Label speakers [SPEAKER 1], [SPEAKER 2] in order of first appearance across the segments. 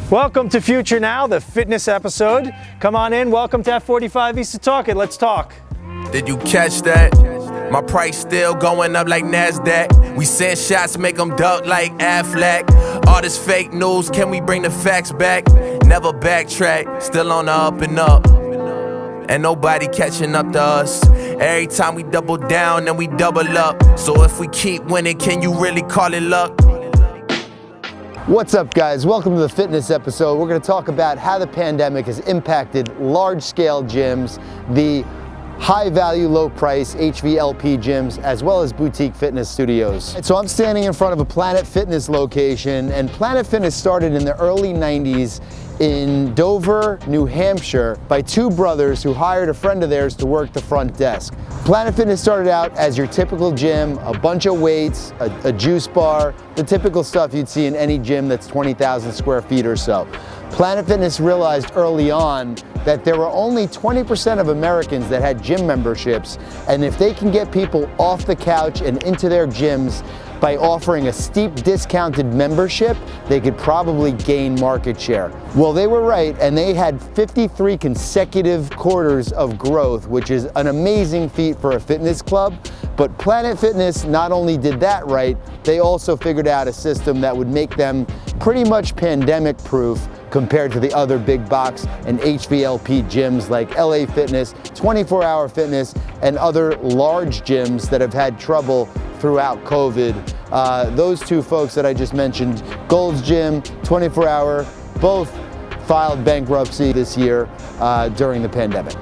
[SPEAKER 1] Welcome to Future Now, the fitness episode. Come on in, welcome to F45 East to Talk It. Let's talk.
[SPEAKER 2] Did you catch that? My price still going up like NASDAQ. We send shots, make them duck like Affleck. All this fake news, can we bring the facts back? Never backtrack, still on the up and up. And nobody catching up to us. Every time we double down, then we double up. So if we keep winning, can you really call it luck?
[SPEAKER 3] What's up, guys? Welcome to the fitness episode. We're going to talk about how the pandemic has impacted large-scale gyms, the high-value, low-price HVLP gyms, as well as boutique fitness studios. So I'm standing in front of a Planet Fitness location, and Planet Fitness started in the early 90s in Dover, New Hampshire, by two brothers who hired a friend of theirs to work the front desk. Planet Fitness started out as your typical gym, a bunch of weights, a juice bar, the typical stuff you'd see in any gym that's 20,000 square feet or so. Planet Fitness realized early on that there were only 20% of Americans that had gym memberships, and if they can get people off the couch and into their gyms by offering a steep discounted membership, they could probably gain market share. Well, they were right, and they had 53 consecutive quarters of growth, which is an amazing feat for a fitness club. But Planet Fitness not only did that right, they also figured out a system that would make them pretty much pandemic-proof compared to the other big box and HVLP gyms like LA Fitness, 24-Hour Fitness, and other large gyms that have had trouble throughout COVID. Those two folks that I just mentioned, Gold's Gym, 24-Hour, both filed bankruptcy this year during the pandemic.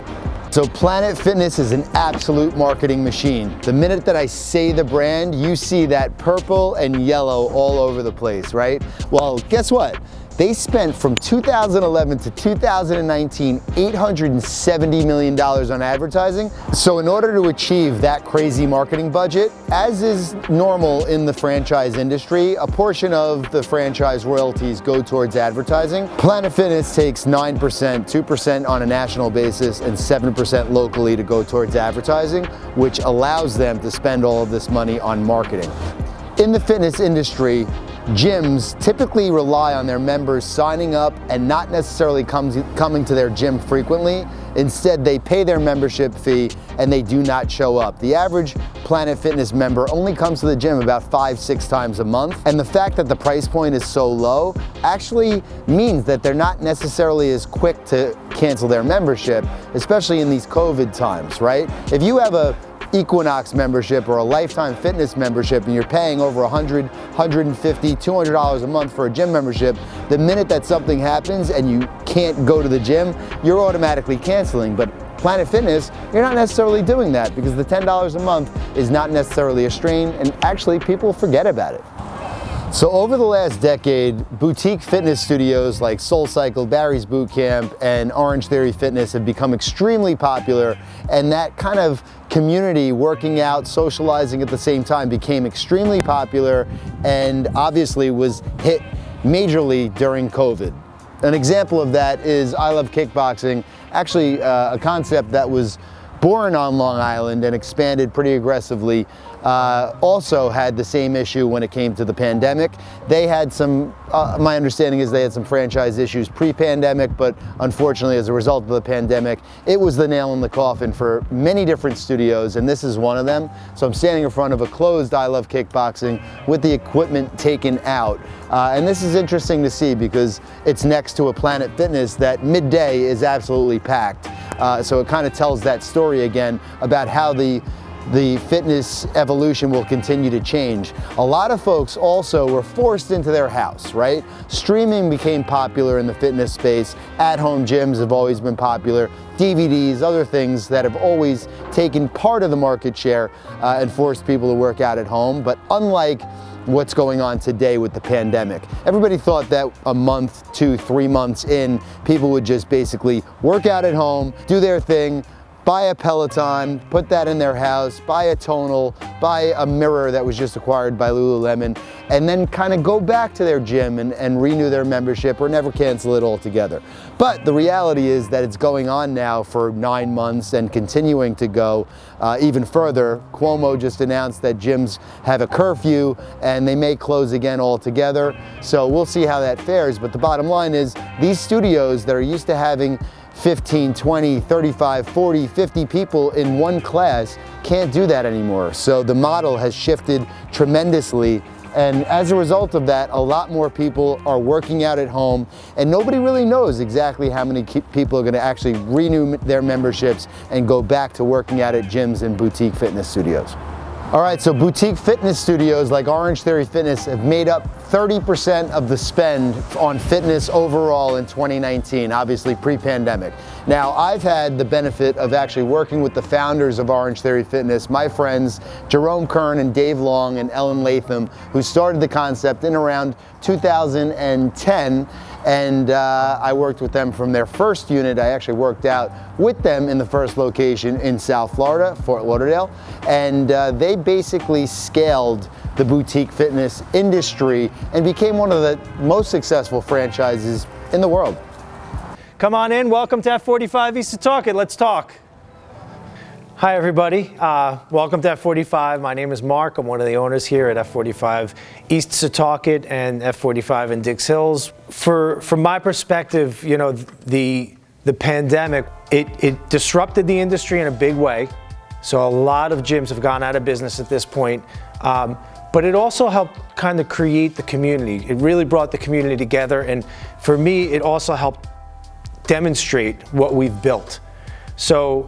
[SPEAKER 3] So Planet Fitness is an absolute marketing machine. The minute that I say the brand, you see that purple and yellow all over the place, right? Well, guess what? They spent from 2011 to 2019 $870 million on advertising. So in order to achieve that crazy marketing budget, as is normal in the franchise industry, a portion of the franchise royalties go towards advertising. Planet Fitness takes 9%, 2% on a national basis, and 7% locally to go towards advertising, which allows them to spend all of this money on marketing. In the fitness industry, gyms typically rely on their members signing up and not necessarily coming to their gym frequently. Instead, they pay their membership fee and they do not show up. The average Planet Fitness member only comes to the gym about 5-6 times a month. And the fact that the price point is so low actually means that they're not necessarily as quick to cancel their membership, especially in these COVID times, right? If you have a Equinox membership or a Lifetime Fitness membership and you're paying over $100, $150, $200 a month for a gym membership, the minute that something happens and you can't go to the gym, you're automatically canceling. But Planet Fitness, you're not necessarily doing that because the $10 a month is not necessarily a strain, and actually people forget about it. So over the last decade, boutique fitness studios like SoulCycle, Barry's Boot Camp, and Orange Theory Fitness have become extremely popular, and that kind of community, working out, socializing at the same time, became extremely popular and obviously was hit majorly during COVID. An example of that is I Love Kickboxing, actually a concept that was born on Long Island and expanded pretty aggressively, also had the same issue when it came to the pandemic. They had some, my understanding is they had some franchise issues pre-pandemic, but unfortunately as a result of the pandemic, it was the nail in the coffin for many different studios, and this is one of them. So I'm standing in front of a closed I Love Kickboxing with the equipment taken out. And this is interesting to see because it's next to a Planet Fitness that midday is absolutely packed. So it kind of tells that story again about how the fitness evolution will continue to change. A lot of folks also were forced into their house, right? Streaming became popular in the fitness space. At-home gyms have always been popular. DVDs, other things that have always taken part of the market share and forced people to work out at home. But unlike what's going on today with the pandemic, everybody thought that a month, 2, 3 months in, people would just basically work out at home, do their thing, buy a Peloton, put that in their house, buy a tonal, buy a mirror that was just acquired by Lululemon, and then kind of go back to their gym and renew their membership or never cancel it altogether. But the reality is that it's going on now for 9 months and continuing to go even further. Cuomo just announced that gyms have a curfew and they may close again altogether. So we'll see how that fares. But the bottom line is these studios that are used to having 15, 20, 35, 40, 50 people in one class can't do that anymore. So the model has shifted tremendously. And as a result of that, a lot more people are working out at home, and nobody really knows exactly how many people are going to actually renew their memberships and go back to working out at gyms and boutique fitness studios. All right, so boutique fitness studios like Orange Theory Fitness have made up 30% of the spend on fitness overall in 2019, obviously pre-pandemic. Now, I've had the benefit of actually working with the founders of Orange Theory Fitness, my friends Jerome Kern and Dave Long and Ellen Latham, who started the concept in around 2010. And I worked with them from their first unit. I actually worked out with them in the first location in South Florida, Fort Lauderdale. And they basically scaled the boutique fitness industry and became one of the most successful franchises in the world.
[SPEAKER 1] Come on in. Welcome to F45 East to Talk It. Let's talk. Hi, everybody. Welcome to F45. My name is Mark. I'm one of the owners here at F45 East Setauket and F45 in Dix Hills. From my perspective, you know, the pandemic, it disrupted the industry in a big way. So a lot of gyms have gone out of business at this point. But it also helped kind of create the community. It really brought the community together. And for me, it also helped demonstrate what we've built. So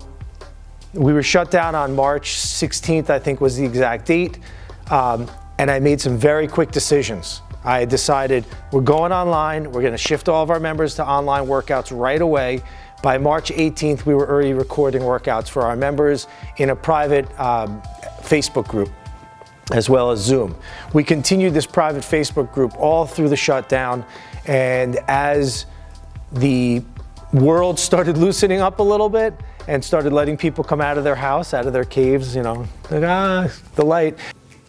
[SPEAKER 1] we were shut down on March 16th, I think was the exact date, and I made some very quick decisions. I decided we're going online, we're gonna shift all of our members to online workouts right away. By March 18th, we were already recording workouts for our members in a private Facebook group, as well as Zoom. We continued this private Facebook group all through the shutdown, and as the world started loosening up a little bit, and started letting people come out of their house, out of their caves, you know, like, the light.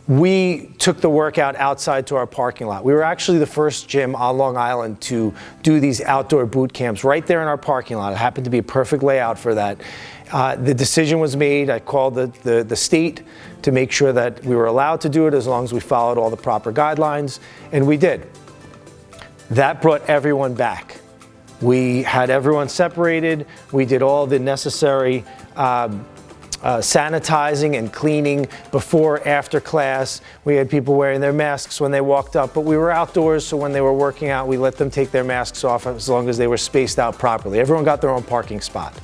[SPEAKER 1] We took the workout outside to our parking lot. We were actually the first gym on Long Island to do these outdoor boot camps right there in our parking lot. It happened to be a perfect layout for that. The decision was made. I called the state to make sure that we were allowed to do it as long as we followed all the proper guidelines, and we did. That brought everyone back. We had everyone separated. We did all the necessary sanitizing and cleaning before, after class. We had people wearing their masks when they walked up, but we were outdoors, so when they were working out, we let them take their masks off as long as they were spaced out properly. Everyone got their own parking spot.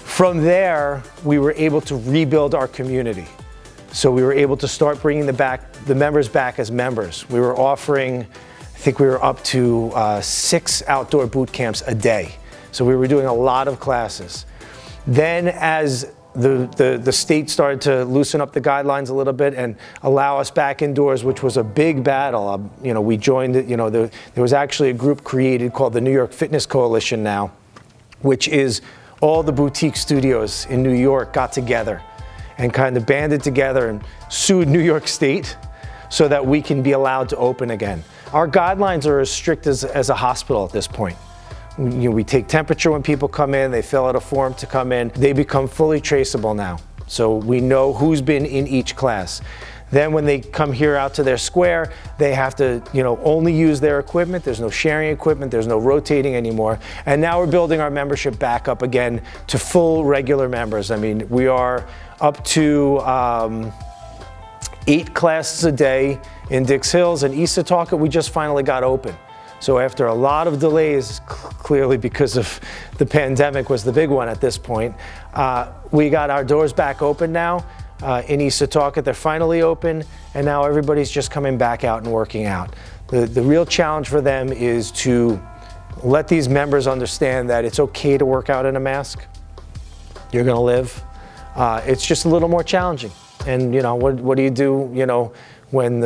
[SPEAKER 1] From there, we were able to rebuild our community. So we were able to start bringing the members back as members. We were offering, I think we were up to 6 outdoor boot camps a day. So we were doing a lot of classes. Then as the state started to loosen up the guidelines a little bit and allow us back indoors, which was a big battle. You know, we joined it, you know, there was actually a group created called the New York Fitness Coalition now, which is all the boutique studios in New York got together and kind of banded together and sued New York State so that we can be allowed to open again. Our guidelines are as strict as a hospital at this point. You know, we take temperature when people come in, they fill out a form to come in. They become fully traceable now. So we know who's been in each class. Then when they come here out to their square, they have to, you know, only use their equipment. There's no sharing equipment, there's no rotating anymore. And now we're building our membership back up again to full regular members. I mean, we are up to 8 classes a day in Dix Hills, and East Setauket we just finally got open. So after a lot of delays, clearly because of the pandemic was the big one at this point, we got our doors back open now in East Setauket. They're finally open, and now everybody's just coming back out and working out. The real challenge for them is to let these members understand that it's okay to work out in a mask. You're gonna live. It's just a little more challenging. And you know, what do you do, you know, when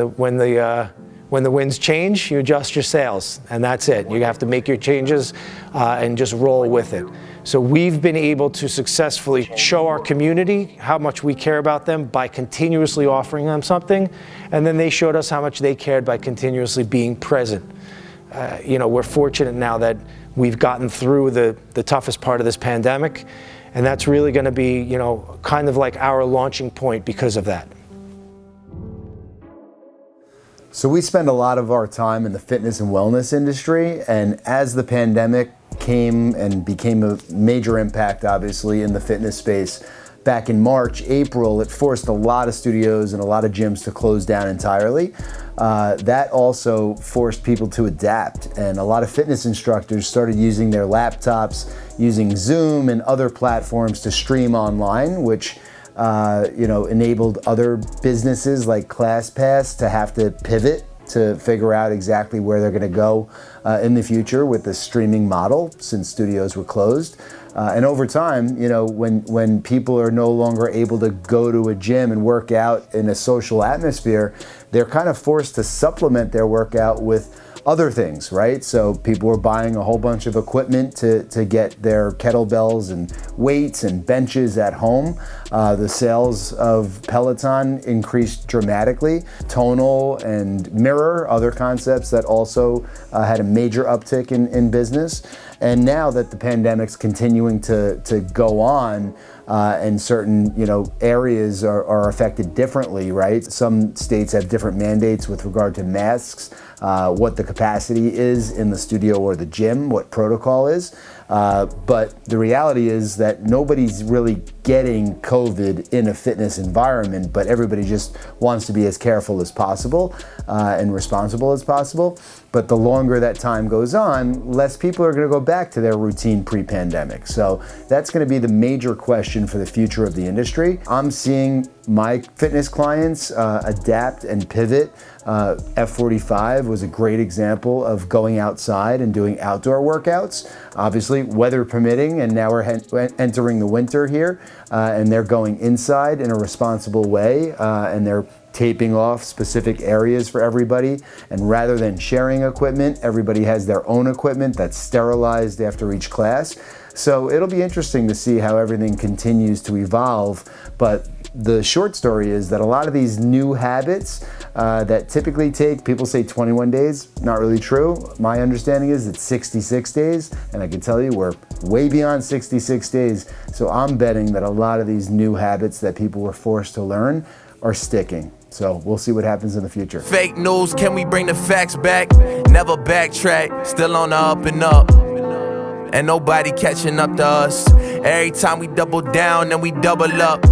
[SPEAKER 1] When the winds change, you adjust your sails, and that's it. You have to make your changes and just roll with it. So we've been able to successfully show our community how much we care about them by continuously offering them something, and then they showed us how much they cared by continuously being present. We're fortunate now that we've gotten through the toughest part of this pandemic, and that's really going to be, kind of like our launching point because of that.
[SPEAKER 3] So we spend a lot of our time in the fitness and wellness industry, and as the pandemic came and became a major impact, obviously, in the fitness space, back in March, April, it forced a lot of studios and a lot of gyms to close down entirely. That also forced people to adapt, and a lot of fitness instructors started using their laptops, using Zoom and other platforms to stream online, which enabled other businesses like ClassPass to have to pivot to figure out exactly where they're going to go in the future with the streaming model, since studios were closed. And over time, when people are no longer able to go to a gym and work out in a social atmosphere, they're kind of forced to supplement their workout with other things, right? So people were buying a whole bunch of equipment to get their kettlebells and weights and benches at home. The sales of Peloton increased dramatically. Tonal and Mirror, other concepts that also had a major uptick in business. And now that the pandemic's continuing to go on, and certain areas are affected differently, right? Some states have different mandates with regard to masks, what the capacity is in the studio or the gym, what protocol is. But the reality is that nobody's really getting COVID in a fitness environment, but everybody just wants to be as careful as possible and responsible as possible. But the longer that time goes on, less people are going to go back to their routine pre-pandemic. So that's going to be the major question for the future of the industry. I'm seeing my fitness clients adapt and pivot. F45 was a great example of going outside and doing outdoor workouts, obviously weather permitting, and now we're entering the winter here, and they're going inside in a responsible way, and they're taping off specific areas for everybody, and rather than sharing equipment, everybody has their own equipment that's sterilized after each class. So it'll be interesting to see how everything continues to evolve, but the short story is that a lot of these new habits that typically take, people say 21 days, not really true. My understanding is it's 66 days, and I can tell you we're way beyond 66 days. So I'm betting that a lot of these new habits that people were forced to learn are sticking. So we'll see what happens in the future.
[SPEAKER 2] Fake news, can we bring the facts back? Never backtrack, still on the up and up. And nobody catching up to us. Every time we double down and we double up.